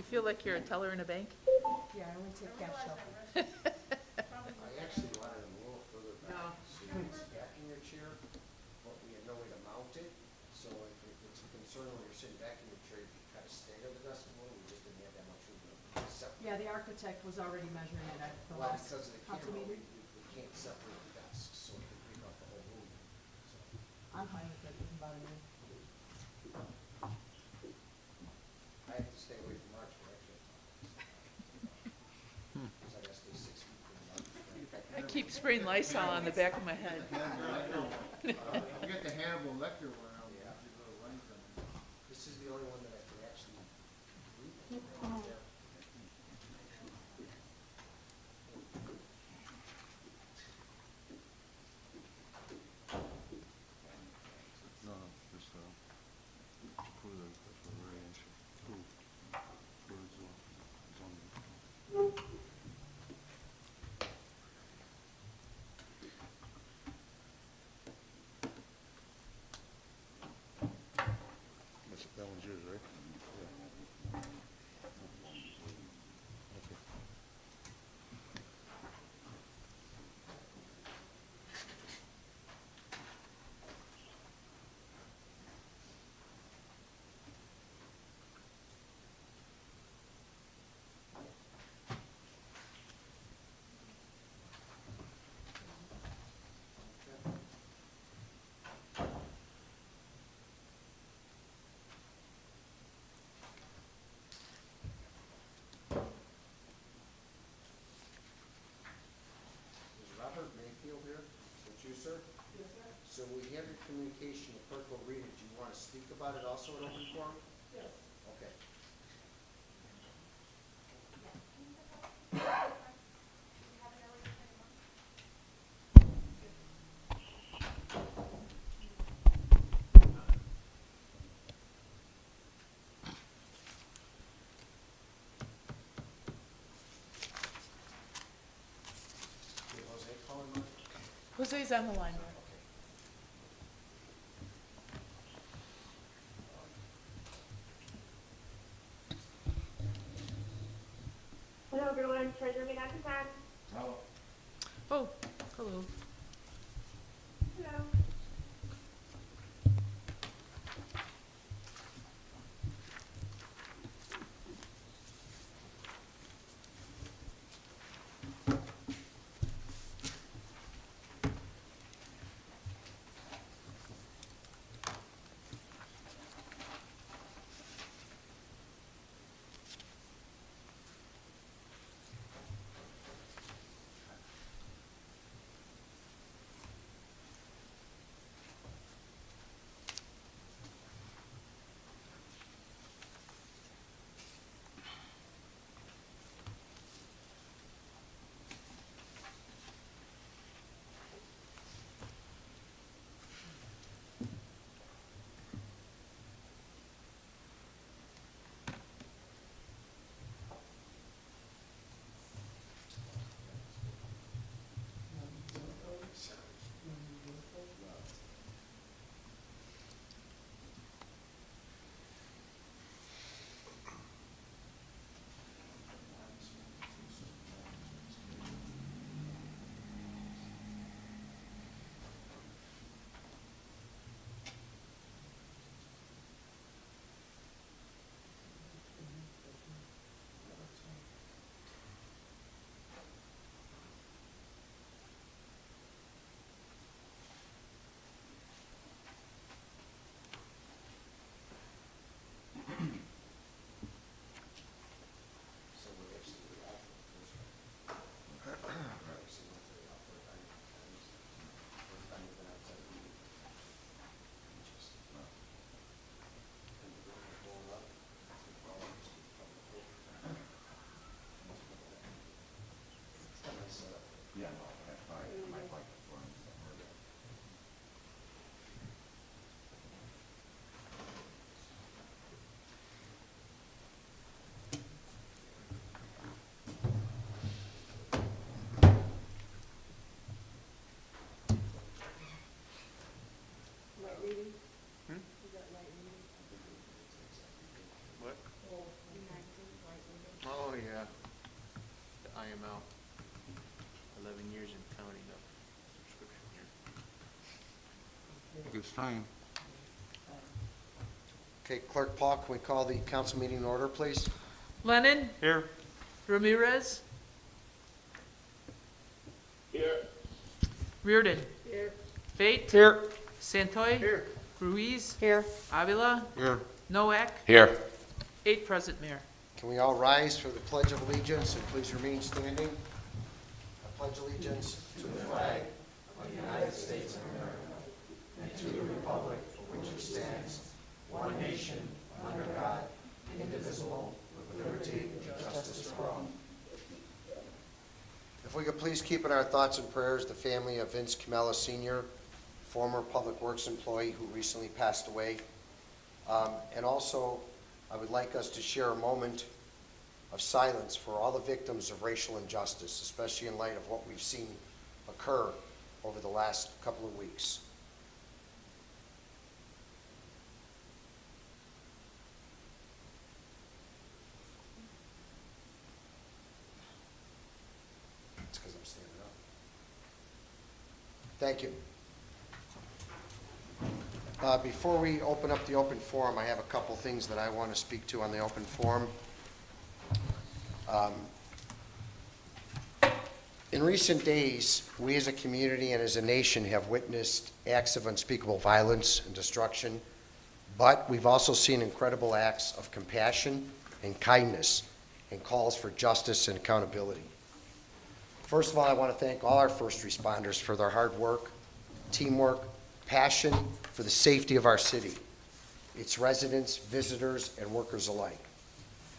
feel like you're a teller in a bank? Yeah, I went to cash shop. I actually wanted them a little further No. back, so you can back in your chair, but we had no way to mount it. So if it's a concern when you're sitting back in your chair, you can kind of stagger the desk a little, we just didn't have that much room to separate. Yeah, the architect was already measuring it at the Well, last because of the council camera, meeting. we can't separate the desks, so it could pick up the whole room. So I'm fine with it, doesn't bother me. I have to stay away from March, but actually, because I gotta stay 6 feet from March. I keep spraying Lysol on the back of my head. You get the Hannibal Lecter one out, Yeah. with the little lines on it. This is the only one that I can actually read. Yeah. No, just, for the variation. Two. Birds on. That one's yours, right? Yeah. Okay. Is Robert Mayfield here? Is that you, sir? Yes, sir. So we have your communication, the clerk will read it. Do you want to speak about it also at open forum? Yes. Okay. Did Jose call in? Jose's on the line. Okay. Hello everyone, Treasurer McIntyre. Oh, hello. Hello. now. 11 years and counting up subscription here. I think it's time. Okay, Clerk Paul, can we call the council meeting in order, please? Lennon? Here. Ramirez? Here. Reardon? Here. Fate? Here. Santoy? Here. Ruiz? Here. Avila? Here. Noack? Here. 8 present, Mayor. Can we all rise for the Pledge of Allegiance and please remain standing? I pledge allegiance to the flag of the United States of America and to the republic for which it stands, one nation, under God, indivisible, with liberty and justice for all. If we could please keep in our thoughts and prayers the family of Vince Camella Sr., former Public Works employee who recently passed away. And also, I would like us to share a moment of silence for all the victims of racial injustice, especially in light of what we've seen occur over the last couple of weeks. It's because I'm standing up. Thank you. Before we open up the open forum, I have a couple things that I want to speak to on the open forum. In recent days, we as a community and as a nation have witnessed acts of unspeakable violence and destruction, but we've also seen incredible acts of compassion and kindness and calls for justice and accountability. First of all, I want to thank all our first responders for their hard work, teamwork, passion for the safety of our city, its residents, visitors, and workers alike.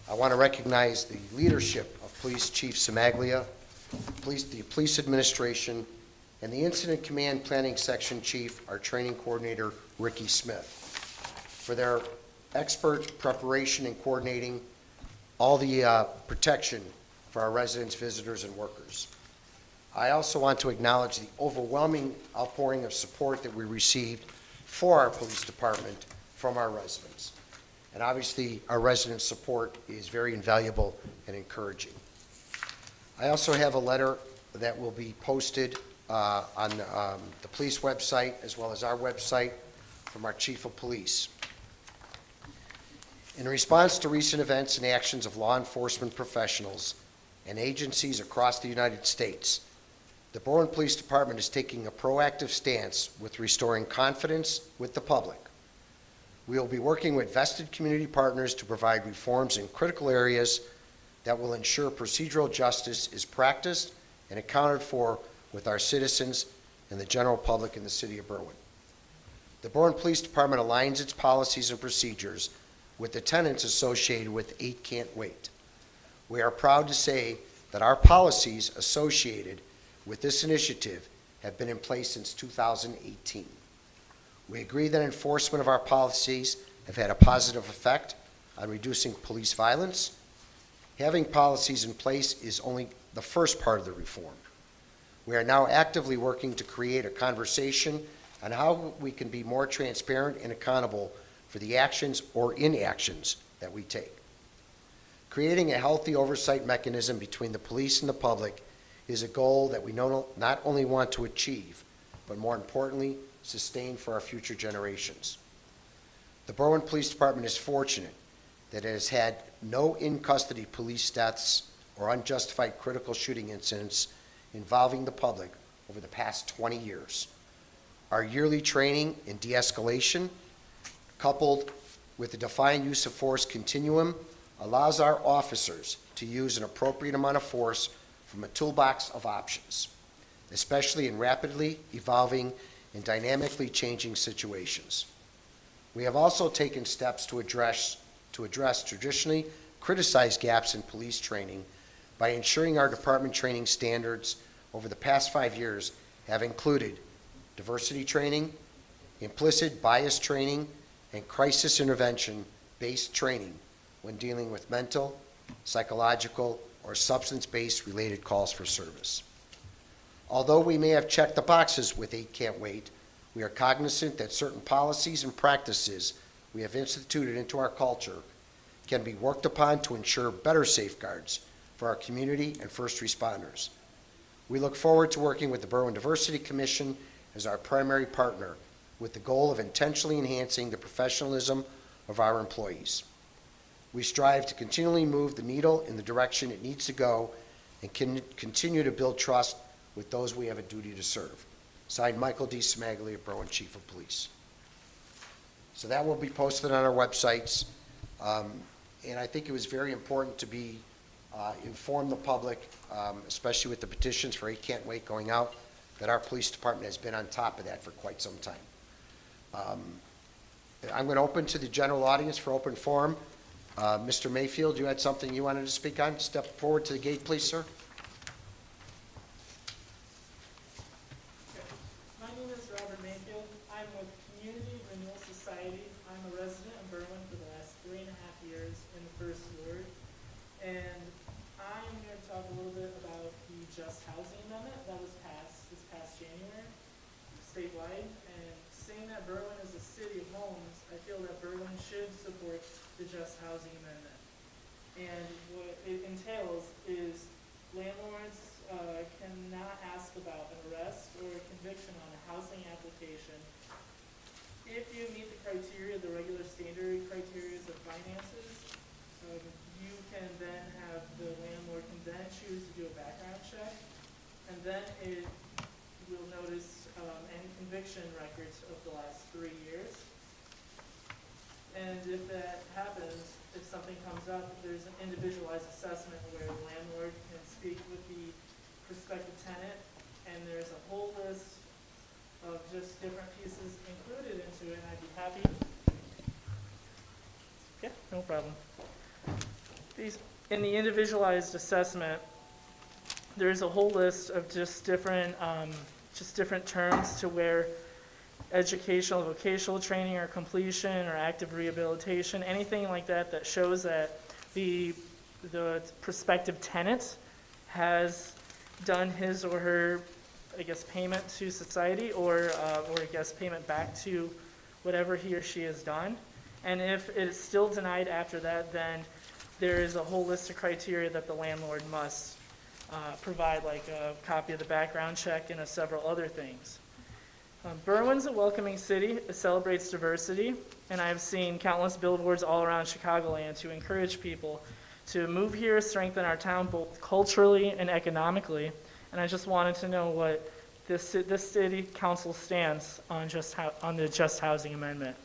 I want to recognize the leadership of Police Chief Simaglia, the Police Administration, and the Incident Command Planning Section Chief, our Training Coordinator, Ricky Smith, for their expert preparation and coordinating all the protection for our residents, visitors, and workers. I also want to acknowledge the overwhelming outpouring of support that we received for our police department from our residents. And obviously, our resident support is very invaluable and encouraging. I also have a letter that will be posted on the police website as well as our website from our Chief of Police. In response to recent events and actions of law enforcement professionals and agencies across the United States, the Berwyn Police Department is taking a proactive stance with restoring confidence with the public. We will be working with vested community partners to provide reforms in critical areas that will ensure procedural justice is practiced and accounted for with our citizens and the general public in the city of Berwyn. The Berwyn Police Department aligns its policies and procedures with the tenets associated with 8 Can't Wait. We are proud to say that our policies associated with this initiative have been in place since 2018. We agree that enforcement of our policies have had a positive effect on reducing police violence. Having policies in place is only the first part of the reform. We are now actively working to create a conversation on how we can be more transparent and accountable for the actions or inactions that we take. Creating a healthy oversight mechanism between the police and the public is a goal that we not only want to achieve, but more importantly, sustain for our future generations. The Berwyn Police Department is fortunate that it has had no in-custody police deaths or unjustified critical shooting incidents involving the public over the past 20 years. Our yearly training in de-escalation, coupled with the defined use of force continuum, allows our officers to use an appropriate amount of force from a toolbox of options, especially in rapidly evolving and dynamically changing situations. We have also taken steps to address traditionally criticized gaps in police training by ensuring our department training standards over the past 5 years have included diversity training, implicit bias training, and crisis intervention-based training when dealing with mental, psychological, or substance-based related calls for service. Although we may have checked the boxes with 8 Can't Wait, we are cognizant that certain policies and practices we have instituted into our culture can be worked upon to ensure better safeguards for our community and first responders. We look forward to working with the Berwyn Diversity Commission as our primary partner with the goal of intentionally enhancing the professionalism of our employees. We strive to continually move the needle in the direction it needs to go and can continue to build trust with those we have a duty to serve. Signed, Michael D. Smaglia, Berwyn Chief of Police. So that will be posted on our websites. And I think it was very important to inform the public, especially with the petitions for 8 Can't Wait going out, that our police department has been on top of that for quite some time. I'm going to open to the general audience for open forum. Mr. Mayfield, you had something you wanted to speak on? Step forward to the gate, please, sir. My name is Robert Mayfield. I'm with Community Renewal Society. I'm a resident of Berwyn for the last 3.5 years in the First Ward. And I'm here to talk a little bit about the Just Housing Amendment that was passed this past January statewide. And saying that Berwyn is a city of homes, I feel that Berwyn should support the Just Housing Amendment. And what it entails is landlords cannot ask about an arrest or a conviction on a housing application if you meet the criteria, the regular standard criteria of finances. You can then have the landlord can then choose to do a background check, and then it will notice any conviction records of the last 3 years. And if that happens, if something comes up, there's an individualized assessment where the landlord can speak with the prospective tenant, and there's a whole list of just different pieces included into it, and I'd be happy. Yeah, no problem. In the individualized assessment, there's a whole list of just different terms to where educational, vocational training or completion or active rehabilitation, anything like that that shows that the prospective tenant has done his or her, I guess, payment to society or I guess payment back to whatever he or she has done. And if it's still denied after that, then there is a whole list of criteria that the landlord must provide, like a copy of the background check and several other things. Berwyn's a welcoming city. It celebrates diversity, and I've seen countless billboards all around Chicagoland to encourage people to move here, strengthen our town both culturally and economically. And I just wanted to know what this city council stands on the Just Housing Amendment.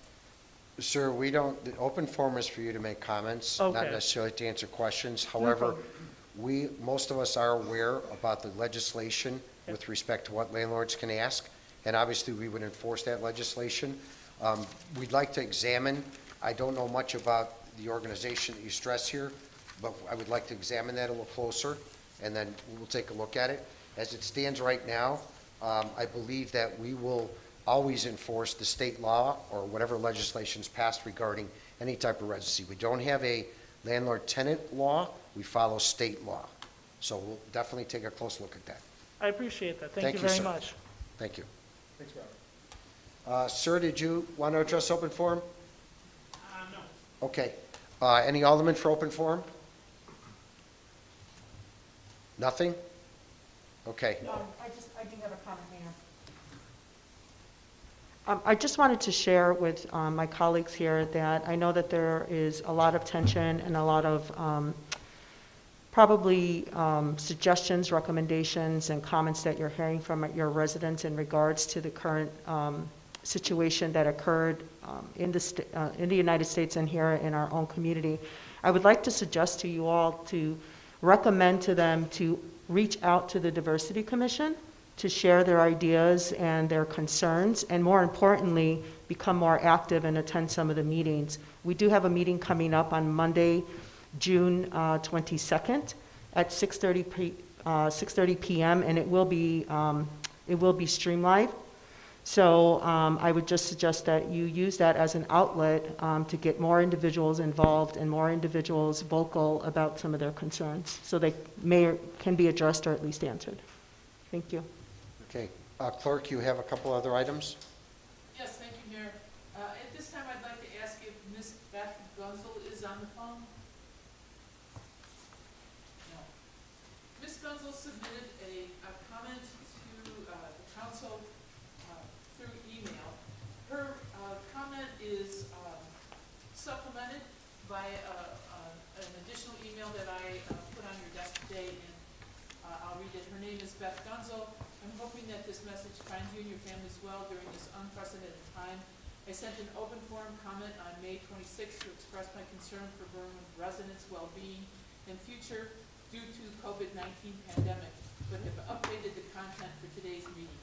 Sir, the open forum is for you to make comments, not Okay. necessarily to answer questions. However, most of us are aware about the legislation with respect to what landlords can ask, and obviously we would enforce that legislation. We'd like to examine, I don't know much about the organization that you stress here, but I would like to examine that a little closer, and then we'll take a look at it. As it stands right now, I believe that we will always enforce the state law or whatever legislation's passed regarding any type of residency. We don't have a landlord-tenant law, we follow state law. So we'll definitely take a close look at that. I appreciate that. Thank Thank you you, very sir. much. Thank you. Thanks, Robert. Sir, did you want to address open forum? No. Okay. Any alderman for open forum? Nothing? Okay. I do have a comment, Mayor. I just wanted to share with my colleagues here that I know that there is a lot of tension and a lot of probably suggestions, recommendations, and comments that you're hearing from your residents in regards to the current situation that occurred in the United States and here in our own community. I would like to suggest to you all to recommend to them to reach out to the Diversity Commission to share their ideas and their concerns, and more importantly, become more active and attend some of the meetings. We do have a meeting coming up on Monday, June 22nd at 6:30 p.m. and it will be streamed live. So I would just suggest that you use that as an outlet to get more individuals involved and more individuals vocal about some of their concerns, so they can be addressed or at least answered. Thank you. Okay. Clerk, you have a couple other items? Yes, thank you, Mayor. At this time, I'd like to ask if Ms. Beth Gunzel is on the phone? No. Gunzel submitted a comment to the council through email. Her comment is supplemented by an additional email that I put on your desk today, and I'll read it. Her name is Beth Gunzel. I'm hoping that this message finds you and your families well during this unprecedented time. I sent an open forum comment on May 26th to express my concern for Berwyn residents' well-being and future due to the COVID-19 pandemic, but have updated the content for today's meeting.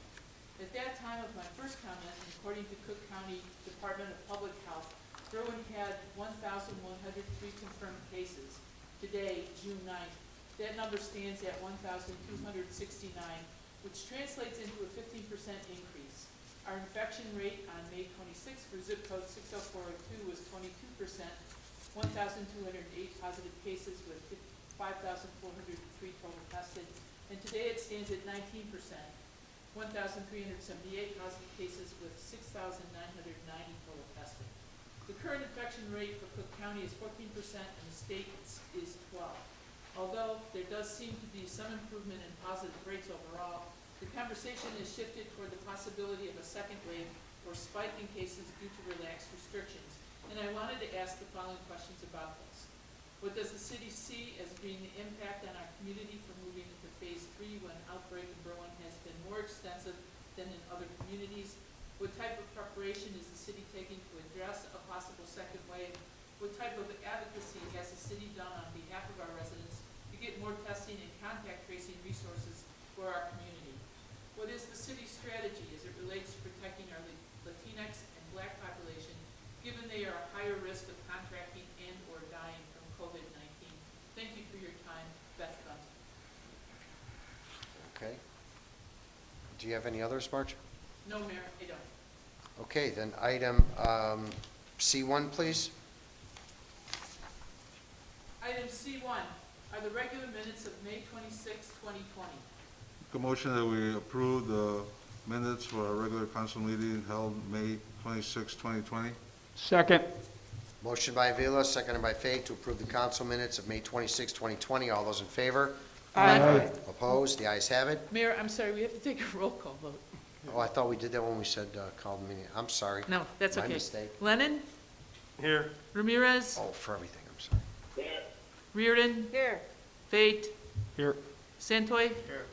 At that time of my first comment, and according to Cook County Department of Public Health, Berwyn had 1,103 confirmed cases. Today, June 9th, that number stands at 1,269, which translates into a 15% increase. Our infection rate on May 26th for zip code 60402 was 22%, 1,208 positive cases with 5,403 total tested, and today it stands at 19%, 1,378 positive cases with 6,990 total tested. The current infection rate for Cook County is 14% and the state is 12%. Although there does seem to be some improvement in positive rates overall, the conversation has shifted toward the possibility of a second wave or spike in cases due to relaxed restrictions. And I wanted to ask the following questions about this. What does the city see as being the impact on our community from moving into phase 3 when outbreak in Berwyn has been more extensive than in other communities? What type of preparation is the city taking to address a possible second wave? What type of advocacy has the city done on behalf of our residents to get more testing and contact tracing resources for our community? What is the city's strategy as it relates to protecting our Latinx and Black population, given they are a higher risk of contracting and or dying from COVID-19? Thank you for your time, Beth Gunzel. Okay. Do you have any others, Marge? No, Mayor, I don't. Okay, then item C1, please. Item C1 are the regular minutes of May 26, 2020. Make a motion that we approve the minutes for our regular council meeting held May 26, 2020. Second. Motion by Avila, seconded by Fay to approve the council minutes of May 26, 2020. All those in favor? Aye. Opposed? The ayes have it. Mayor, I'm sorry, we have to take a roll call vote. Oh, I thought we did that when we said call the meeting. I'm sorry. No, that's okay. My mistake. Lennon? Here. Ramirez? Oh, for everything, I'm sorry. Reardon? Here. Fate? Here. Santoy? Here.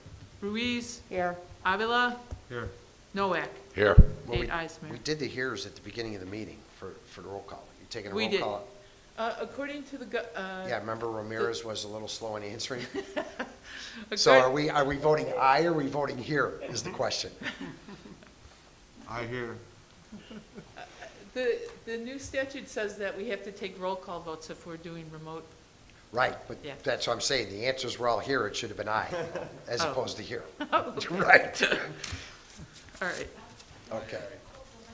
Ruiz? Here. Avila? Here. Nowak? Well, 8 ayes, Mayor. We did the hears at the beginning of the meeting for the roll call. You taking a We roll did. call? According to the, Yeah, remember Ramirez was a little slow in answering? accord- So are we voting aye or are we voting here is the question. I hear. the new statute says that we have to take roll call votes if we're doing remote. Right, but Yeah. that's what I'm saying. The answers were all here. It should have been aye as Oh. opposed to here. Right. All right. Okay.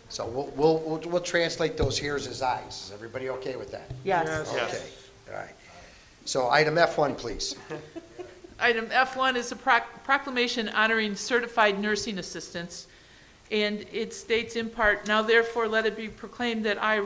So we'll translate those heres as ayes. Is everybody okay with that? Yes. Okay, all right. So item F1, please. Item F1 is a proclamation honoring certified nursing assistants, and it states in part, now therefore let it be proclaimed that I,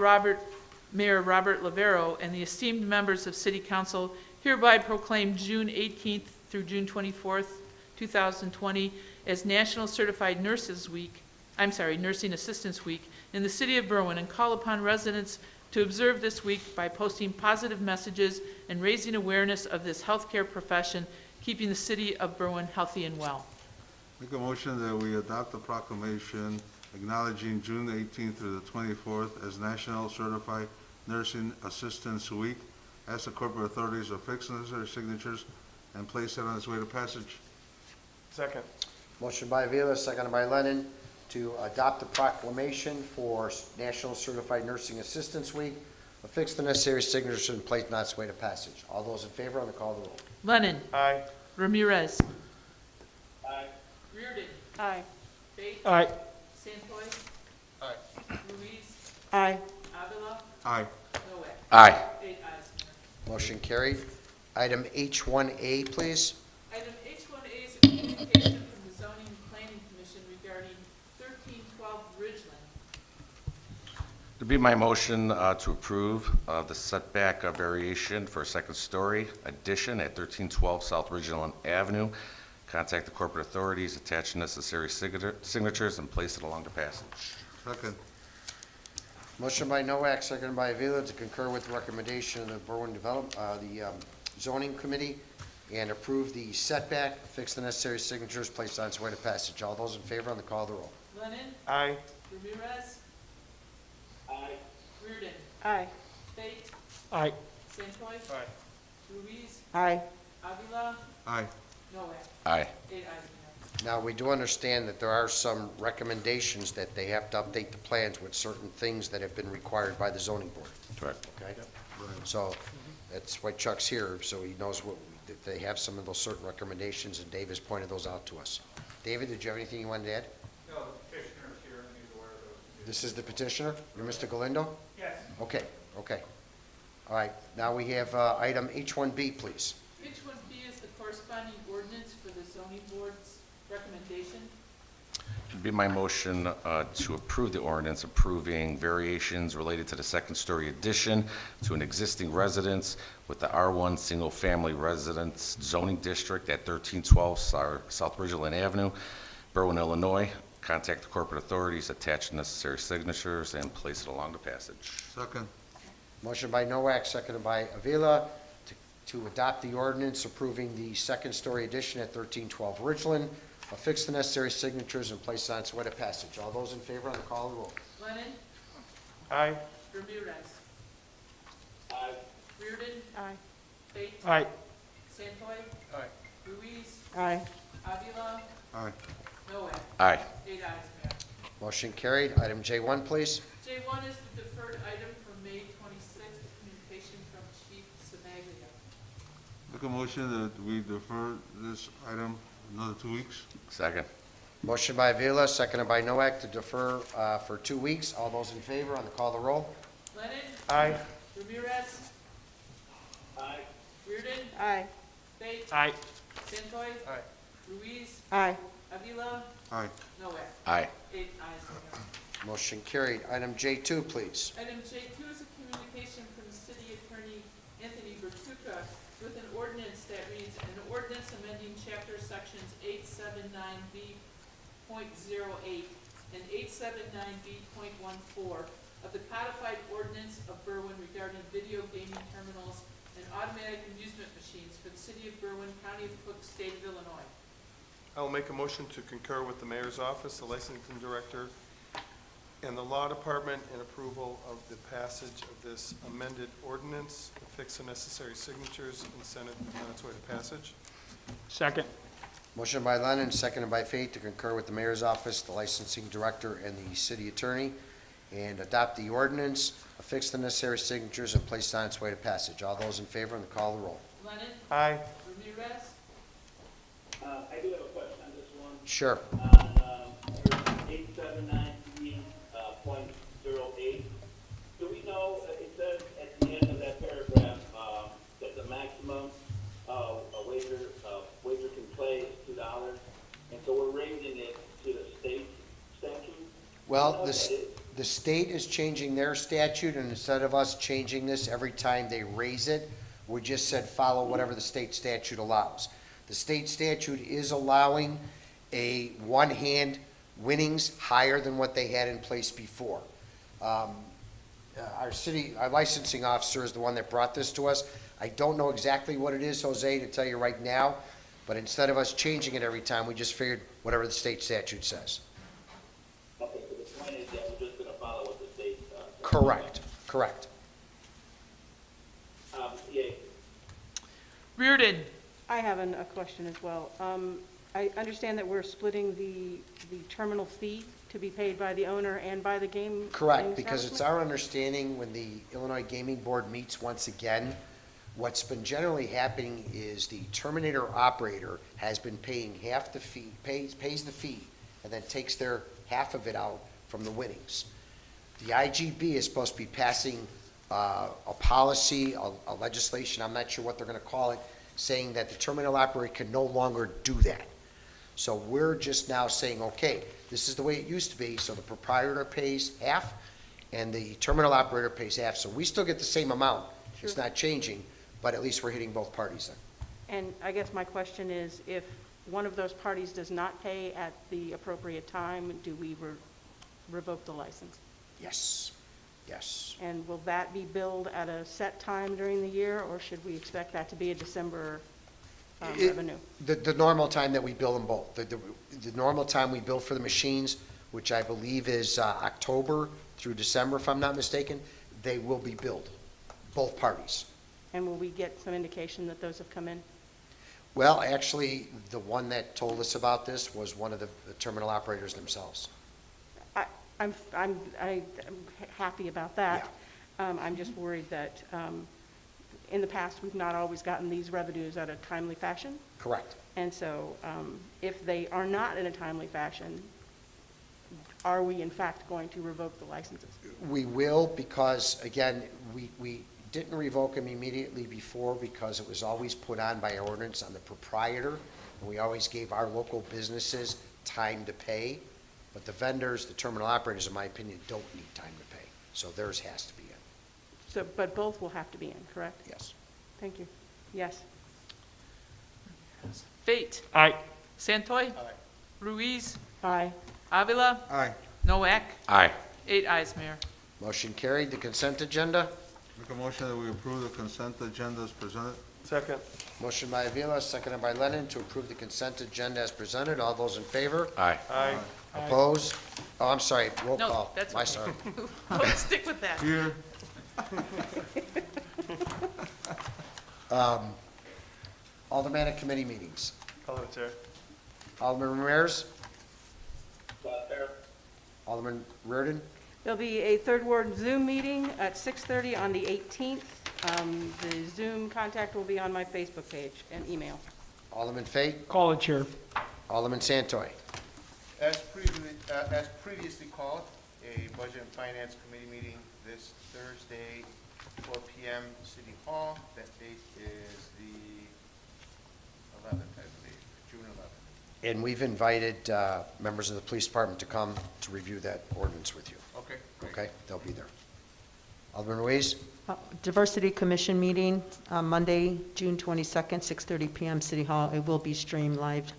Mayor Robert Lavero, and the esteemed members of City Council hereby proclaim June 18th through June 24th, 2020 as National Certified Nursing Assistants Week in the city of Berwyn, and call upon residents to observe this week by posting positive messages and raising awareness of this healthcare profession, keeping the city of Berwyn healthy and well. Make a motion that we adopt the proclamation acknowledging June 18th through the 24th as National Certified Nursing Assistants Week. Ask the corporate authorities to affix necessary signatures and place it on its way to passage. Second. Motion by Avila, seconded by Lennon, to adopt the proclamation for National Certified Nursing Assistants Week, affix the necessary signatures and place it on its way to passage. All those in favor on the call of the roll. Lennon. Aye. Ramirez. Aye. Reardon. Aye. Bates. Aye. Santoy. Aye. Ruiz. Aye. Avila. Aye. Nowak. Aye. 8 ayes. Motion carried. Item H1A, please. Item H1A is a communication from the Zoning and Planning Commission regarding 1312 Ridgeland. It'd be my motion to approve the setback variation for a second-story addition at 1312 South Ridgeland Avenue. Contact the corporate authorities, attach necessary signatures, and place it along the passage. Second. Motion by Noack, seconded by Avila, to concur with the recommendation of the zoning committee and approve the setback, fix the necessary signatures, place on its way to passage. All those in favor on the call of the roll. Lennon? Aye. Ramirez? Aye. Reardon? Aye. Fate? Aye. Santoy? Aye. Ruiz? Aye. Avila? Aye. Noack? Aye. 8 ayes, Mayor. Now, we do understand that there are some recommendations that they have to update the plans with certain things that have been required by the zoning board, Correct. okay? So that's why Chuck's here, so he knows that they have some of those certain recommendations, and Dave has pointed those out to us. David, did you have anything you wanted to add? No, the petitioner's here and he's aware of those. This is the petitioner? You're Mr. Galindo? Yes. Okay, okay. All right, now we have item H1B, please. H1B is the corresponding ordinance for the zoning board's recommendation. It'd be my motion to approve the ordinance approving variations related to the second-story addition to an existing residence with the R1 Single Family Residence Zoning District at 1312 South Ridgeland Avenue, Berwyn, Illinois. Contact the corporate authorities, attach the necessary signatures, and place it along the passage. Second. Motion by Noack, seconded by Avila, to adopt the ordinance approving the second-story addition at 1312 Ridgeland, affix the necessary signatures, and place on its way to passage. All those in favor on the call of the roll. Lennon? Aye. Ramirez? Aye. Reardon? Aye. Fate? Aye. Santoy? Aye. Ruiz? Aye. Avila? Aye. Noack? Aye. 8 ayes, Mayor. Motion carried. Item J1, please. J1 is the deferred item from May 26th, communication from Chief Semaglia. Make a motion that we defer this item another 2 weeks. Second. Motion by Avila, seconded by Noack, to defer for 2 weeks. All those in favor on the call of the roll. Lennon? Aye. Ramirez? Aye. Reardon? Aye. Fate? Aye. Santoy? Aye. Ruiz? Aye. Avila? Aye. Noack? Aye. 8 ayes, Mayor. Motion carried. Item J2, please. Item J2 is a communication from the city attorney Anthony Bertucca with an ordinance that reads, an ordinance amending chapter sections 879B.08 and 879B.14 of the codified ordinance of Berwyn regarding video gaming terminals and automatic amusement machines for the city of Berwyn, county of Cook, state of Illinois. I will make a motion to concur with the mayor's office, the licensing director, and the law department in approval of the passage of this amended ordinance, affix the necessary signatures, and send it on its way to passage. Second. Motion by Lennon, seconded by Fate, to concur with the mayor's office, the licensing director, and the city attorney, and adopt the ordinance, affix the necessary signatures, and place it on its way to passage. All those in favor on the call of the roll. Lennon? Aye. Ramirez? I do have a question on this one. Sure. On 879.08, do we know, it says at the end of that paragraph that the maximum a wager can play is $2, and so we're raising it to the state statute? Well, the state is changing their statute, and instead of us changing this every time they raise it, we just said follow whatever the state statute allows. The state statute is allowing a one-hand winnings higher than what they had in place before. Our licensing officer is the one that brought this to us. I don't know exactly what it is, Jose, to tell you right now, but instead of us changing it every time, we just figured whatever the state statute says. Okay, so the point is that we're just going to follow what the state Correct, correct. Yeah. Reardon? I have a question as well. I understand that we're splitting the terminal fee to be paid by the owner and by the game. Correct, gaming because it's establishment? our understanding when the Illinois Gaming Board meets once again, what's been generally happening is the terminator operator has been paying half the fee, pays the fee, and then takes their half of it out from the winnings. The IGB is supposed to be passing a policy, a legislation, I'm not sure what they're gonna call it, saying that the terminal operator can no longer do that. So we're just now saying, okay, this is the way it used to be, so the proprietor pays half, and the terminal operator pays half, so we still get the same amount. It's Sure. not changing, but at least we're hitting both parties then. And I guess my question is, if one of those parties does not pay at the appropriate time, do we revoke the license? Yes, yes. And will that be billed at a set time during the year, or should we expect that to be a December It- revenue? The normal time that we bill them both, the normal time we bill for the machines, which I believe is October through December, if I'm not mistaken, they will be billed, both parties. And will we get some indication that those have come in? Well, actually, the one that told us about this was one of the terminal operators themselves. I'm happy about that. I'm just worried that in the past, we've not always gotten these revenues at a timely fashion. Correct. And so if they are not in a timely fashion, are we in fact going to revoke the licenses? We will, because, again, we didn't revoke them immediately before because it was always put on by ordinance on the proprietor, and we always gave our local businesses time to pay. But the vendors, the terminal operators, in my opinion, don't need time to pay, so theirs has to be in. So, but both will have to be in, correct? Yes. Thank you. Yes. Fate. Aye. Santoy. Ruiz. Aye. Avila. Aye. Noack. Aye. 8 ayes, Mayor. Motion carried. The consent agenda. Make a motion that we approve the consent agenda as presented. Second. Motion by Avila, seconded by Lennon, to approve the consent agenda as presented. All those in favor? Aye. Aye. Opposed? Oh, I'm sorry, roll No, call. that's My okay. sorry. Let's stick with that. Here. Aldermanic committee meetings. Call it, Chair. Alderman Ramirez? Mayor. Alderman Reardon? There'll be a third ward Zoom meeting at 6:30 on the 18th. The Zoom contact will be on my Facebook page and email. Alderman Fate? Call it, Chair. Alderman Santoy? As previously called, a Budget and Finance Committee meeting this Thursday, 4 PM, City Hall. That date is the 11th, I believe, June 11th. And we've invited members of the police department to come to review that ordinance with you. Okay, great. Okay? They'll be there. Alderman Ruiz? Diversity Commission meeting, Monday, June 22nd, 6:30 PM, City Hall. It will be streamed live.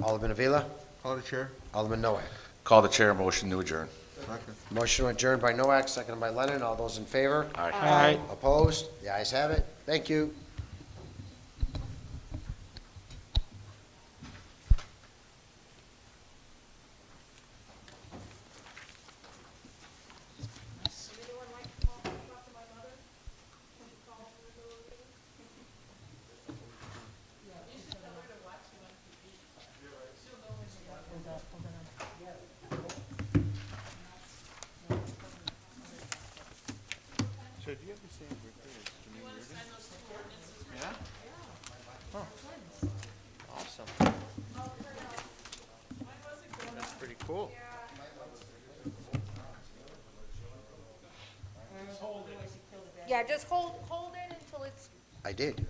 Alderman Avila? Call the chair. Alderman Noack? Call the chair, motion to adjourn. Second. Motion adjourned by Noack, seconded by Lennon. All those in favor? Aye. Aye. Opposed? The ayes have it. Thank you. So do you have the same birthday as Jimmy Reardon? Yeah? Huh. Awesome. That's pretty cool. Yeah, just hold it until it's I did.